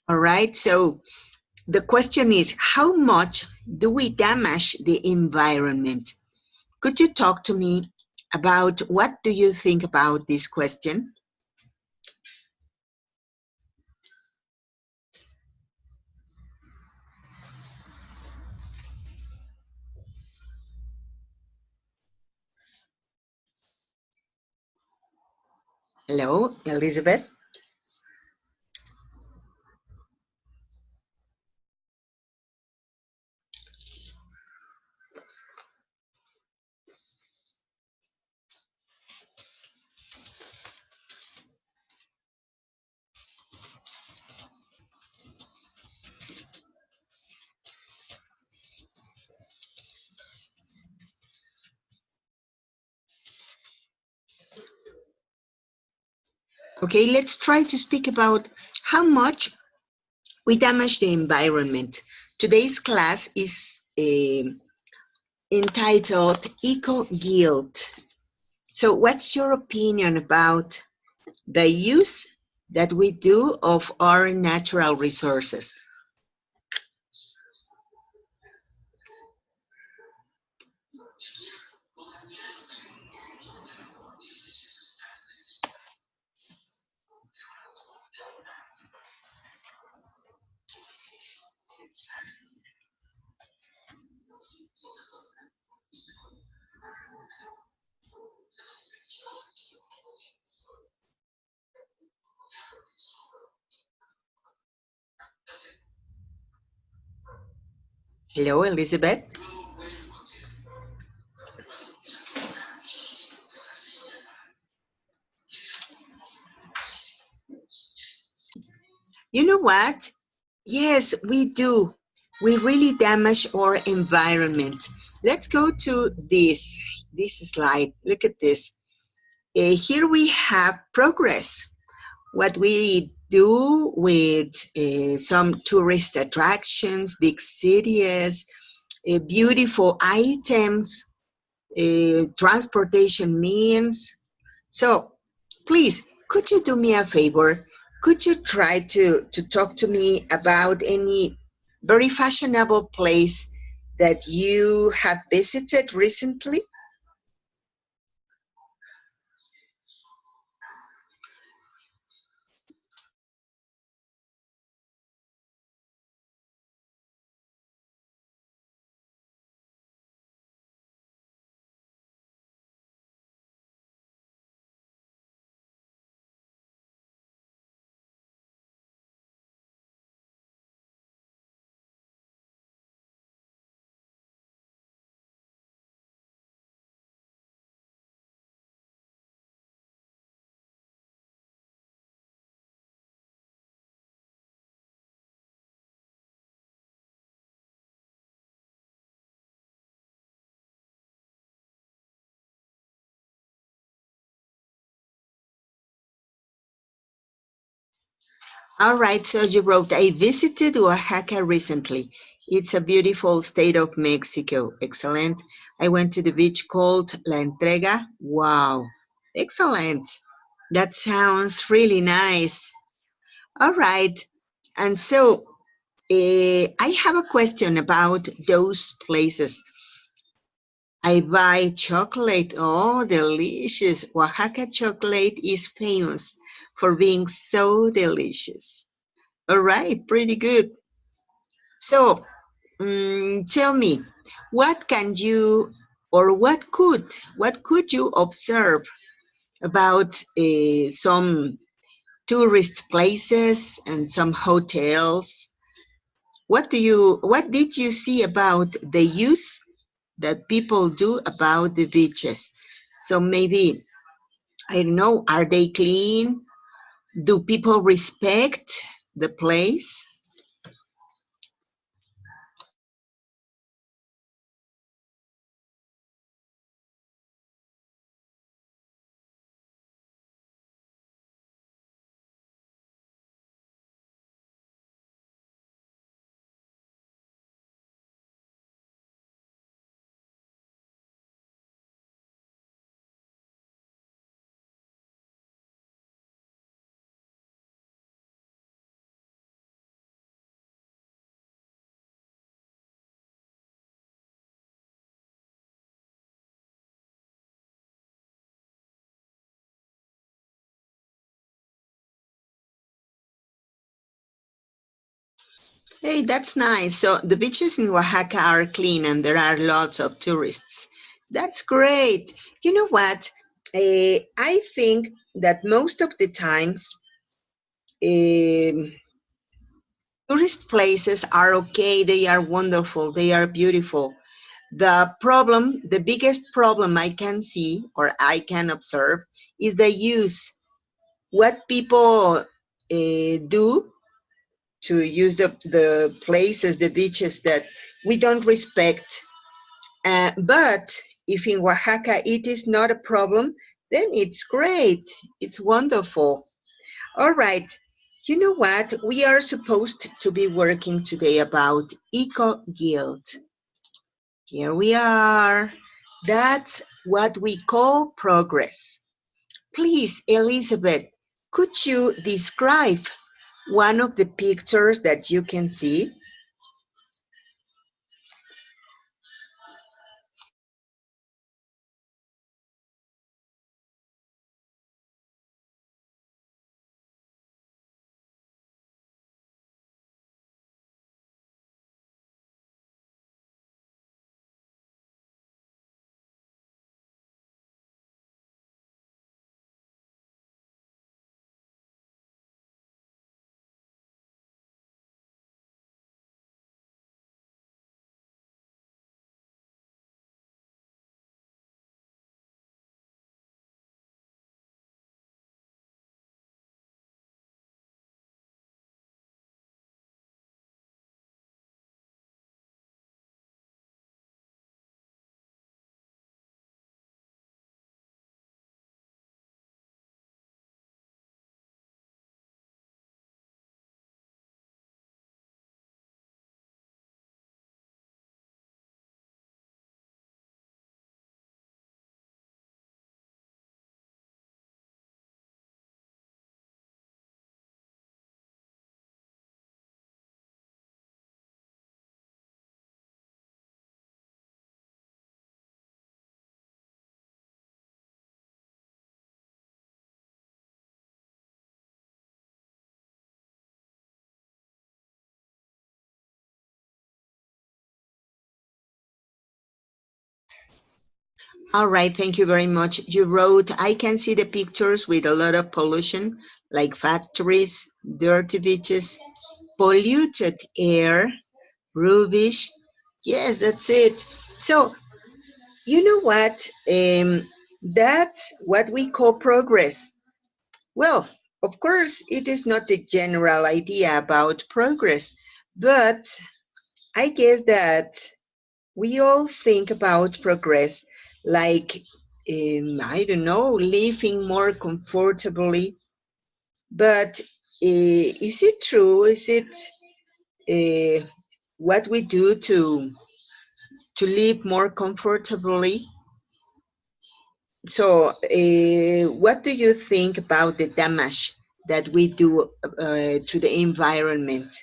All right, so the question is, how much do we damage the environment? Could you talk to me about what do you think about this question? Hello, Elizabeth. Okay, let's try to speak about how much we damage the environment. Today's class is entitled Eco Guilt. So, what's your opinion about the use that we do of our natural resources? Hello, Elizabeth. You know what? Yes, we do. We really damage our environment. Let's go to this slide. Look at this. Here we have progress. What we do with some tourist attractions, big cities, beautiful items, transportation means. So, please, could you do me a favor? Could you try to talk to me about any very fashionable place that you have visited recently? All right, so you wrote, I visited Oaxaca recently. It's a beautiful state of Mexico. Excellent. I went to the beach called La Entrega. Wow. Excellent. That sounds really nice. All right. And so I have a question about those places. I buy chocolate. Oh, delicious. Oaxaca chocolate is famous for being so delicious. All right, pretty good. So, tell me, what can you or what could you observe about some tourist places and some hotels? What did you see about the use that people do about the beaches? So maybe, I don't know, are they clean? Do people respect the place? Hey, that's nice. So the beaches in Oaxaca are clean and there are lots of tourists. That's great. You know what? I think that most of the times, um, tourist places are okay. They are wonderful. They are beautiful. The biggest problem I can see or I can observe is the use. What people do to use the places, the beaches that we don't respect. But if in Oaxaca it is not a problem, then it's great. It's wonderful. All right. You know what? We are supposed to be working today about eco guilt. Here we are. That's what we call progress. Please, Elizabeth, could you describe one of the pictures that you can see? All right, thank you very much. You wrote, I can see the pictures with a lot of pollution, like factories, dirty beaches, polluted air, rubbish. Yes, that's it. So, you know what? That's what we call progress. Well, of course, it is not the general idea about progress, but I guess that we all think about progress like, I don't know, living more comfortably. But is it true? Is it what we do to live more comfortably? So, what do you think about the damage that we do to the environment?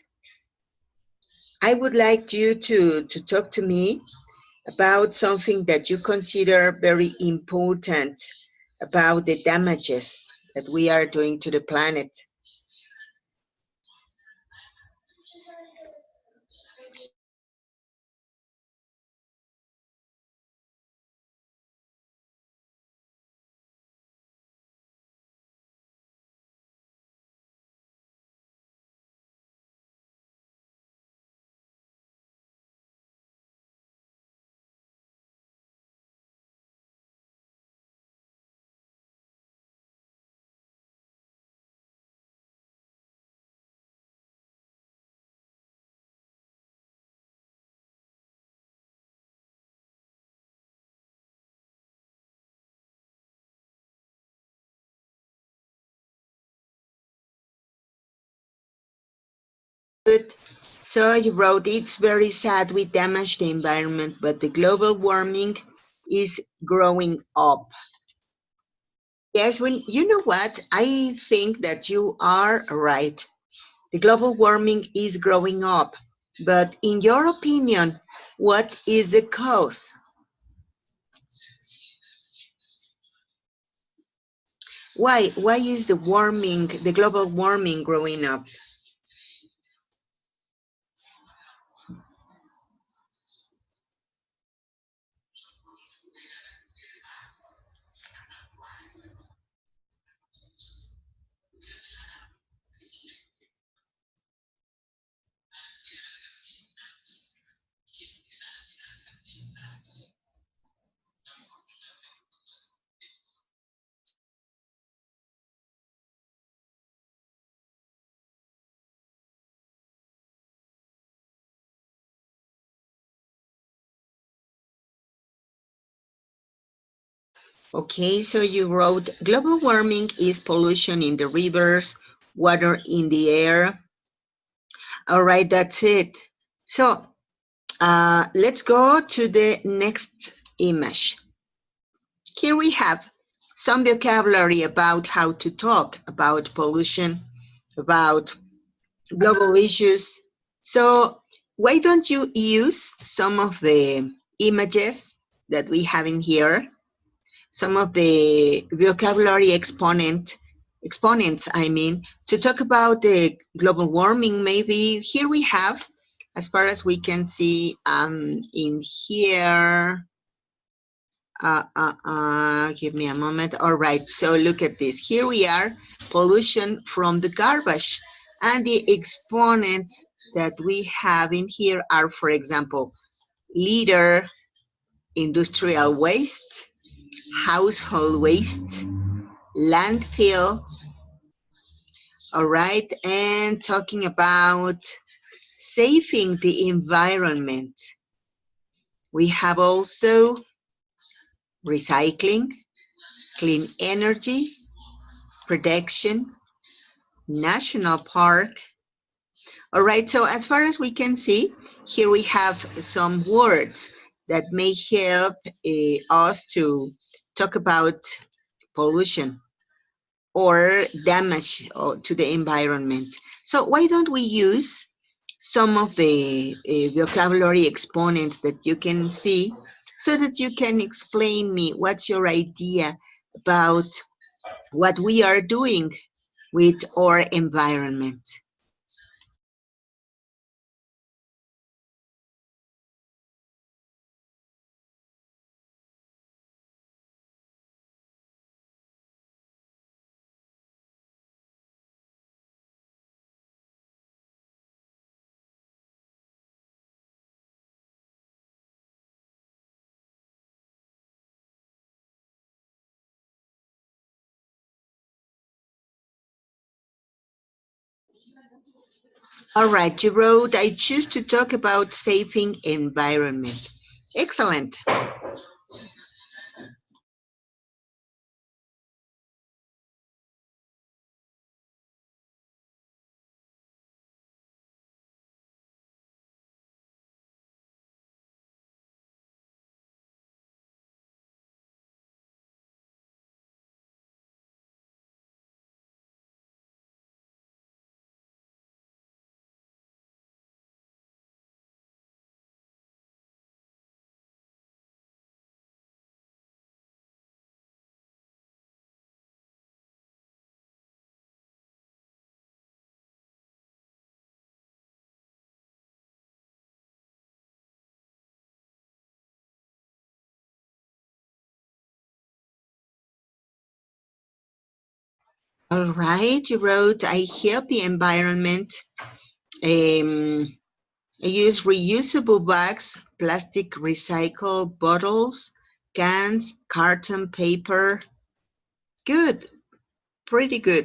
I would like you to talk to me about something that you consider very important about the damages that we are doing to the planet. Good. So you wrote, it's very sad we damage the environment, but the global warming is growing up. Yes, when you know what? I think that you are right. The global warming is growing up. But in your opinion, what is the cause? Why is the global warming growing up? Okay, so you wrote global warming is pollution in the rivers, water in the air. All right, that's it. So let's go to the next image. Here we have some vocabulary about how to talk about pollution, about global issues. So why don't you use some of the images that we have in here, some of the vocabulary exponents, I mean, to talk about the global warming. Maybe here we have, as far as we can see, in here. Give me a moment. All right, so look at this. Here we are, pollution from the garbage. And the exponents that we have in here are, for example, litter, industrial waste, household waste, landfill. All right, and talking about saving the environment. We have also recycling, clean energy, protection, national park. All right, so as far as we can see, here we have some words that may help us to talk about pollution or damage to the environment. So why don't we use some of the vocabulary exponents that you can see so that you can explain me what's your idea about what we are doing with our environment. All right, you wrote, I choose to talk about saving environment. Excellent. All right, you wrote, I help the environment. Um, I use reusable bags, plastic recycle bottles, cans, carton, paper. Good, pretty good.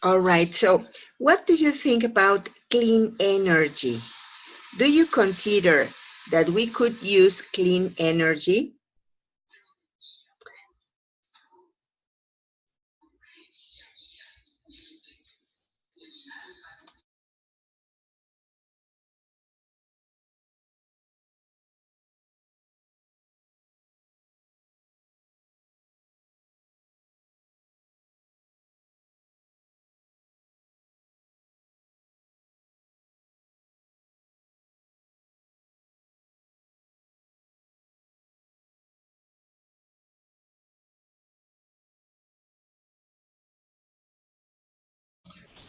All right, so what do you think about clean energy? Do you consider that we could use clean energy?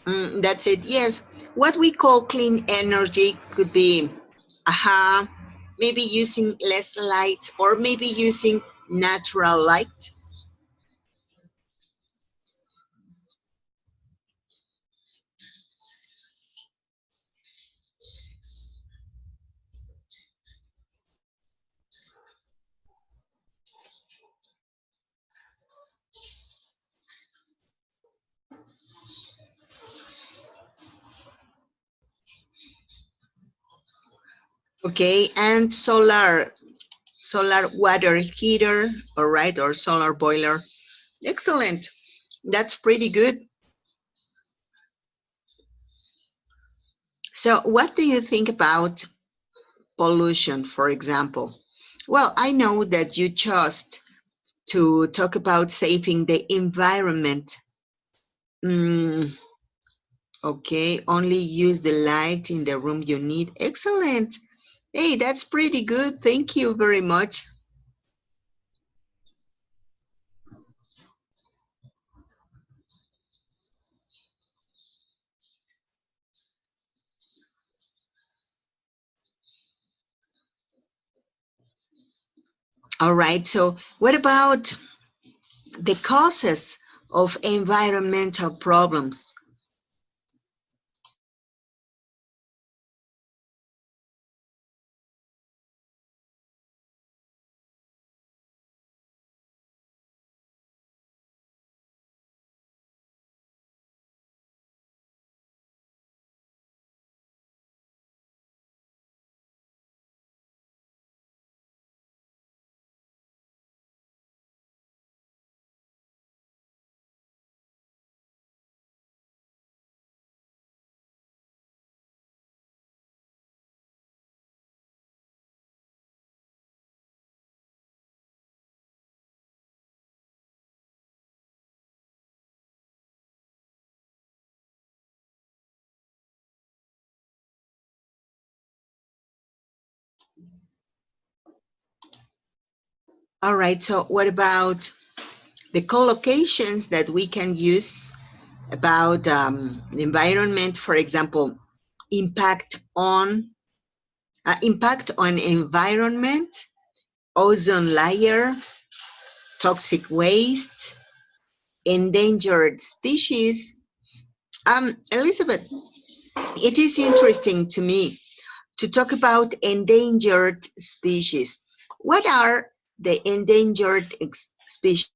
That's it. Yes. What we call clean energy could be, maybe using less light or maybe using natural light. Okay, and solar water heater, all right, or solar boiler. Excellent. That's pretty good. So, what do you think about pollution, for example? Well, I know that you chose to talk about saving the environment. Mm, okay, only use the light in the room you need. Excellent. Hey, that's pretty good. Thank you very much. All right, so what about the causes of environmental problems? All right, so what about the collocations that we can use about the environment? For example, impact on environment, ozone layer, toxic waste, endangered species. Elizabeth, it is interesting to me to talk about endangered species. What are the endangered species?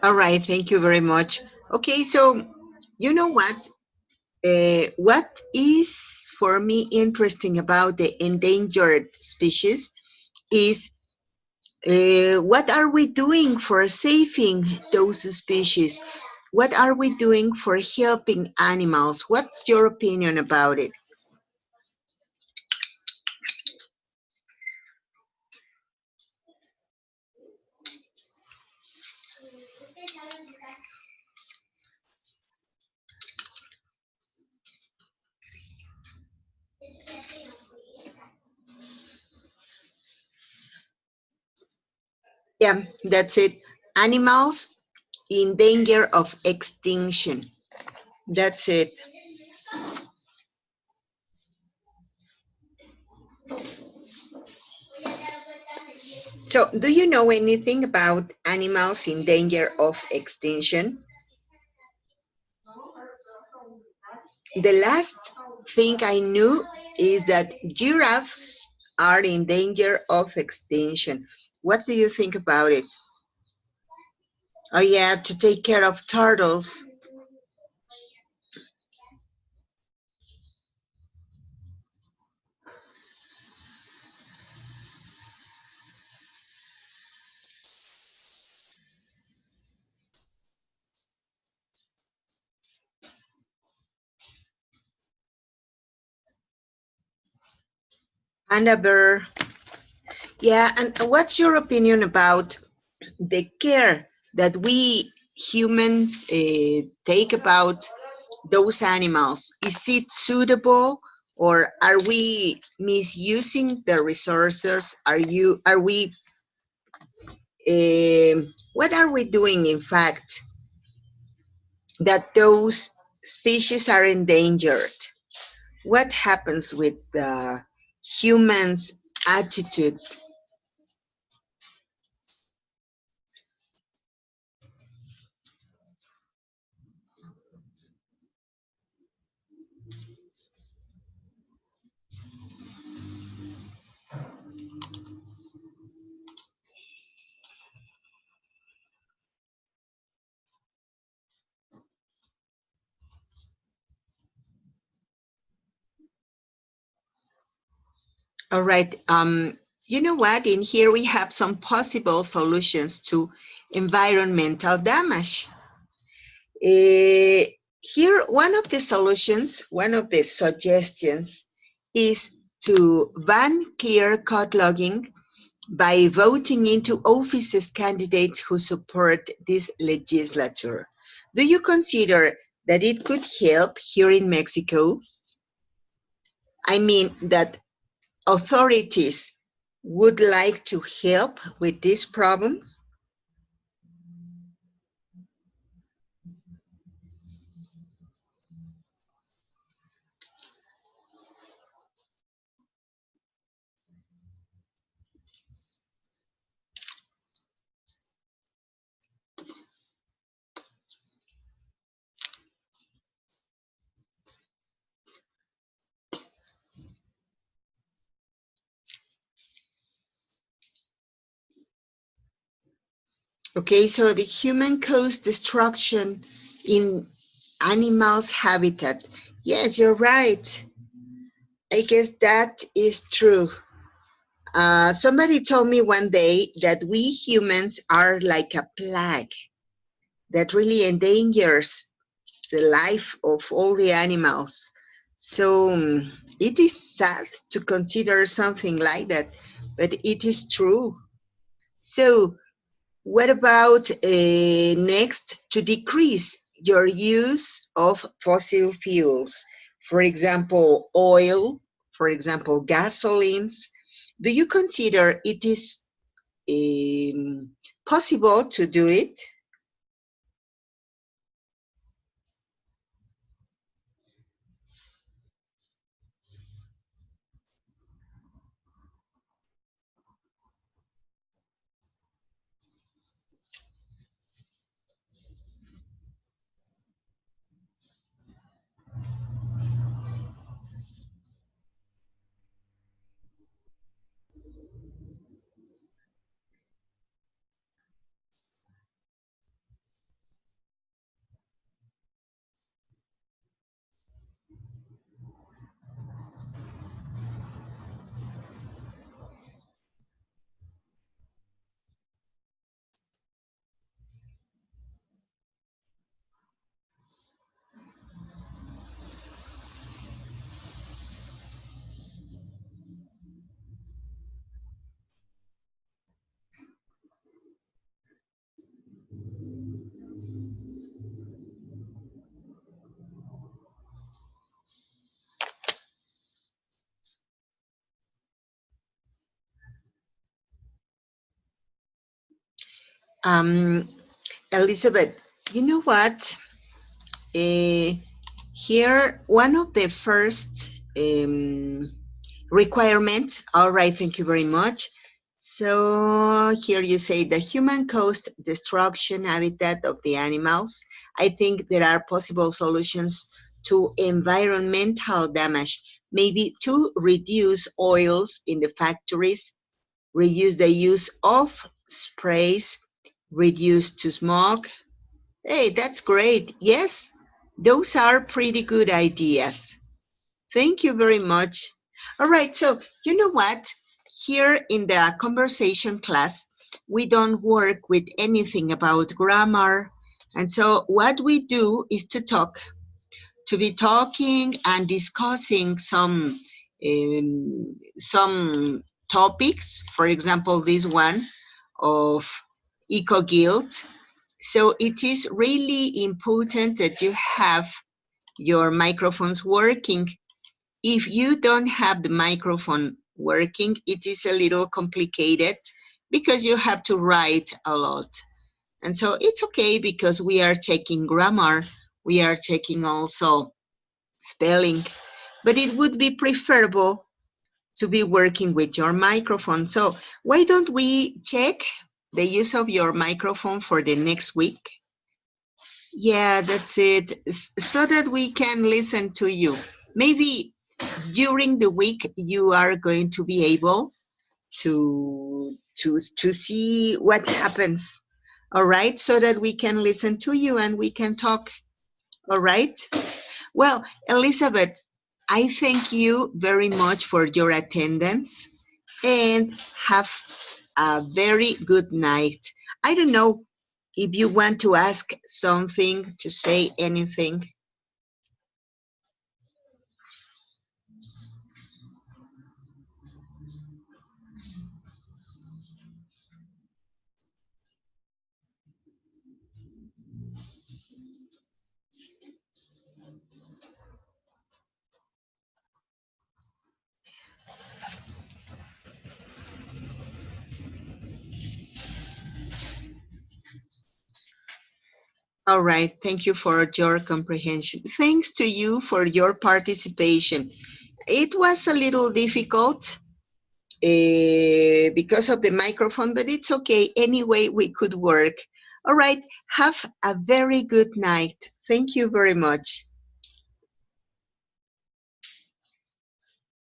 All right, thank you very much. Okay, so you know what? What is for me interesting about the endangered species is what are we doing for saving those species? What are we doing for helping animals? What's your opinion about it? Yeah, that's it. Animals in danger of extinction. That's it. So, do you know anything about animals in danger of extinction? The last thing I knew is that giraffes are in danger of extinction. What do you think about it? Oh, yeah, to take care of turtles. Panda bear. Yeah, and what's your opinion about the care that we humans take about those animals? Is it suitable, or are we misusing the resources? Are we what are we doing, in fact, that those species are endangered? What happens with the humans' attitude? All right. You know what? In here we have some possible solutions to environmental damage. Here, one of the solutions, one of the suggestions is to ban clear-cut logging by voting into offices candidates who support this legislature. Do you consider that it could help here in Mexico? I mean, that authorities would like to help with this problem? Okay, so the human caused destruction in animals' habitat. Yes, you're right. I guess that is true. Somebody told me one day that we humans are like a plague that really endangers the life of all the animals. So it is sad to consider something like that, but it is true. So, what about next to decrease your use of fossil fuels? For example, oil, for example, gasolines. Do you consider it is um, possible to do it? Um, Elizabeth, you know what? Uh, Here, one of the first requirements. All right, thank you very much. So here you say the human caused destruction habitat of the animals. I think there are possible solutions to environmental damage. Maybe to reduce oils in the factories, reduce the use of sprays, reduce to smoke. Hey, that's great. Yes, those are pretty good ideas. Thank you very much. All right, so you know what? Here in the conversation class, we don't work with anything about grammar. And so what we do is to be talking and discussing some topics. For example, this one of eco guilt. So it is really important that you have your microphones working. If you don't have the microphone working, it is a little complicated because you have to write a lot. And so it's okay because we are taking grammar, we are taking also spelling, but it would be preferable to be working with your microphone. So why don't we check the use of your microphone for the next week? Yeah, that's it. So that we can listen to you. Maybe during the week you are going to be able to see what happens. All right, so that we can listen to you and we can talk. All right. Well, Elizabeth, I thank you very much for your attendance and have a very good night. I don't know if you want to ask something, to say anything. All right, thank you for your comprehension. Thanks to you for your participation. It was a little difficult because of the microphone, but it's okay. Anyway, we could work. All right, have a very good night. Thank you very much.